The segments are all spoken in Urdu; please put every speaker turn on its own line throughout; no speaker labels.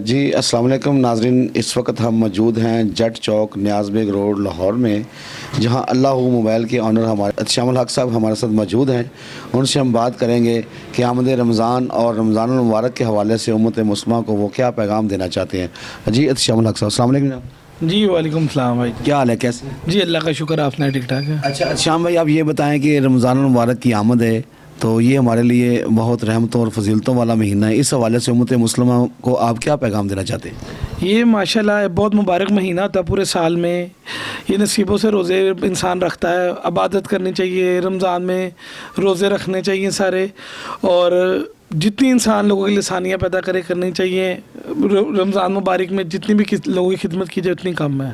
جی السلام علیکم ناظرین، اس وقت ہم موجود ہیں جٹ چوک نیاز بیگ روڈ لاہور میں، جہاں اللہ موبائل کے آنر ہمارے عطشام الحق صاحب ہمارے ساتھ موجود ہیں۔ ان سے ہم بات کریں گے کہ آمد رمضان اور رمضان المبارک کے حوالے سے امت مسلمہ کو وہ کیا پیغام دینا چاہتے ہیں۔ جی عطشام الحق صاحب السلام علیکم۔
جی وعلیکم السلام بھائی،
کیا حال ہے، کیسے؟
جی اللہ کا شکر، آپ نے ٹھیک ٹھاک ہے۔
اچھا عطشام بھائی، آپ یہ بتائیں کہ رمضان المبارک کی آمد ہے تو یہ ہمارے لیے بہت رحمتوں اور فضیلتوں والا مہینہ ہے، اس حوالے سے امت مسلمہ کو آپ کیا پیغام دینا چاہتے ہیں؟
یہ ماشاءاللہ بہت مبارک مہینہ ہوتا ہے پورے سال میں، یہ نصیبوں سے روزے انسان رکھتا ہے، عبادت کرنی چاہیے، رمضان میں روزے رکھنے چاہیے سارے، اور جتنی انسان لوگوں کے لیے آسانیاں پیدا کرنی چاہیے۔ رمضان مبارک میں جتنی بھی لوگوں کی خدمت کی جائے اتنی کم ہے۔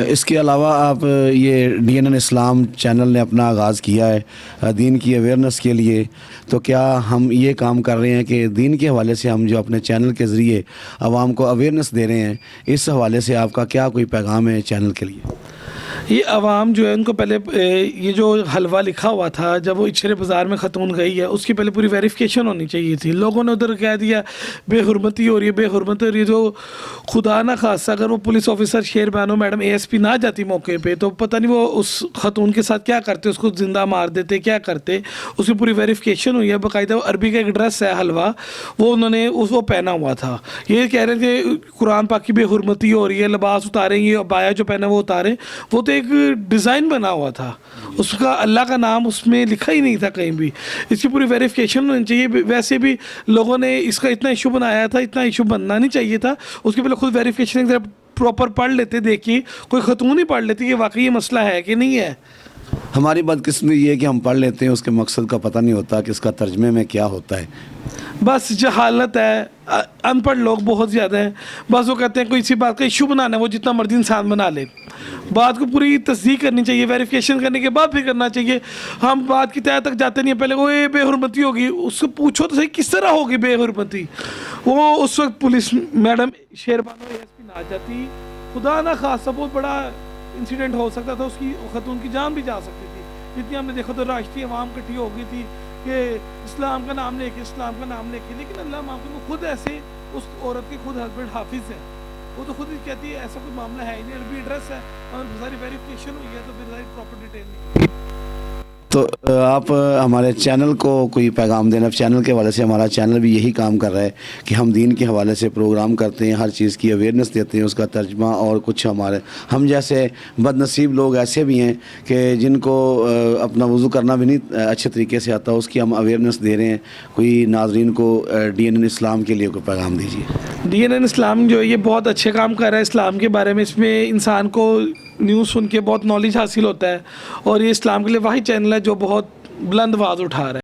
اس کے علاوہ آپ یہ DNN اسلام چینل نے اپنا آغاز کیا ہے دین کی اویئرنس کے لیے، تو کیا ہم یہ کام کر رہے ہیں کہ دین کے حوالے سے ہم جو اپنے چینل کے ذریعے عوام کو اویئرنس دے رہے ہیں، اس حوالے سے آپ کا کیا کوئی پیغام ہے چینل کے لیے؟
یہ عوام جو ہے ان کو پہلے یہ جو حلوہ لکھا ہوا تھا جب وہ اچھرے بازار میں خاتون گئی ہے، اس کی پہلے پوری ویریفیکیشن ہونی چاہیے تھی۔ لوگوں نے ادھر کہہ دیا بے حرمتی ہو رہی ہے، بے حرمتی ہو رہی ہے، جو خدا نہ خاصہ اگر وہ پولیس آفیسر شیر بانو میڈم ASP نہ جاتی موقع پہ تو پتہ نہیں وہ اس خاتون کے ساتھ کیا کرتے، اس کو زندہ مار دیتے، کیا کرتے۔ اس کی پوری ویریفیکیشن ہوئی ہے، باقاعدہ عربی کا ایک ڈریس ہے حلوہ، وہ انہوں نے وہ پہنا ہوا تھا۔ یہ کہہ رہے تھے قرآن پاک کی بے حرمتی ہو رہی ہے، لباس اتاریں، یہ عبایا جو پہنا وہ اتاریں، وہ تو ایک ڈیزائن بنا ہوا تھا، اس کا اللہ کا نام اس میں لکھا ہی نہیں تھا کہیں بھی۔ اس کی پوری ویریفیکیشن ہونی چاہیے۔ ویسے بھی لوگوں نے اس کا اتنا ایشو بنایا تھا، اتنا ایشو بننا نہیں چاہیے تھا۔ اس کے پہلے خود ویریفیکیشن پراپر پڑھ لیتے، دیکھیے کوئی خاتون ہی پڑھ لیتی کہ واقعی یہ مسئلہ ہے کہ نہیں ہے۔
ہماری بدقسمتی یہ ہے کہ ہم پڑھ لیتے ہیں، اس کے مقصد کا پتہ نہیں ہوتا کہ اس کا ترجمے میں کیا ہوتا ہے۔
بس جہالت ہے، ان پڑھ لوگ بہت زیادہ ہیں، بس وہ کہتے ہیں کوئی سی بات کا ایشو بنانا ہے، وہ جتنا مرضی انسان بنا لے۔ بات کو پوری تصدیق کرنی چاہیے، ویریفیکیشن کرنے کے بعد پھر کرنا چاہیے۔ ہم بات کی تہہ تک جاتے نہیں ہیں، پہلے وہ بے حرمتی ہوگی، اس کو پوچھو تو صحیح کس طرح ہوگی بے حرمتی۔ وہ اس وقت پولیس میڈم شیربانو ASP نہ جاتی، خدا نہ خاصہ بہت بڑا انسیڈنٹ ہو سکتا تھا، اس کی خاتون کی جان بھی جا سکتی تھی۔ جتنی ہم نے دیکھا تو راشٹری عوام کٹھی ہو گئی تھی کہ اسلام کا نام لے کے، اسلام کا نام لے کے، لیکن اللہ معاف کرے خود ایسے اس عورت کے خود ہسبینڈ حافظ ہے، وہ تو خود ہی کہتی ہے ایسا کوئی معاملہ ہے ہی نہیں، عربی ایڈریس ہے اور ساری ویریفیکیشن ہوئی ہے تو پھر ساری پراپر ڈیٹیل نہیں۔
تو آپ ہمارے چینل کو کوئی پیغام دینا، چینل کے حوالے سے ہمارا چینل بھی یہی کام کر رہا ہے کہ ہم دین کے حوالے سے پروگرام کرتے ہیں، ہر چیز کی اویئرنس دیتے ہیں، اس کا ترجمہ، اور کچھ ہم جیسے بد نصیب لوگ ایسے بھی ہیں کہ جن کو اپنا وضو کرنا بھی نہیں اچھے طریقے سے آتا، اس کی ہم اویئرنس دے رہے ہیں۔ کوئی ناظرین کو DNN اسلام کے لیے کوئی پیغام دیجیے۔
DNN اسلام جو ہے یہ بہت اچھے کام کر رہا ہے اسلام کے بارے میں، اس میں انسان کو نیوز سن کے بہت نالج حاصل ہوتا ہے، اور یہ اسلام کے لیے واحد چینل ہے جو بہت بلند آواز اٹھا رہا ہے۔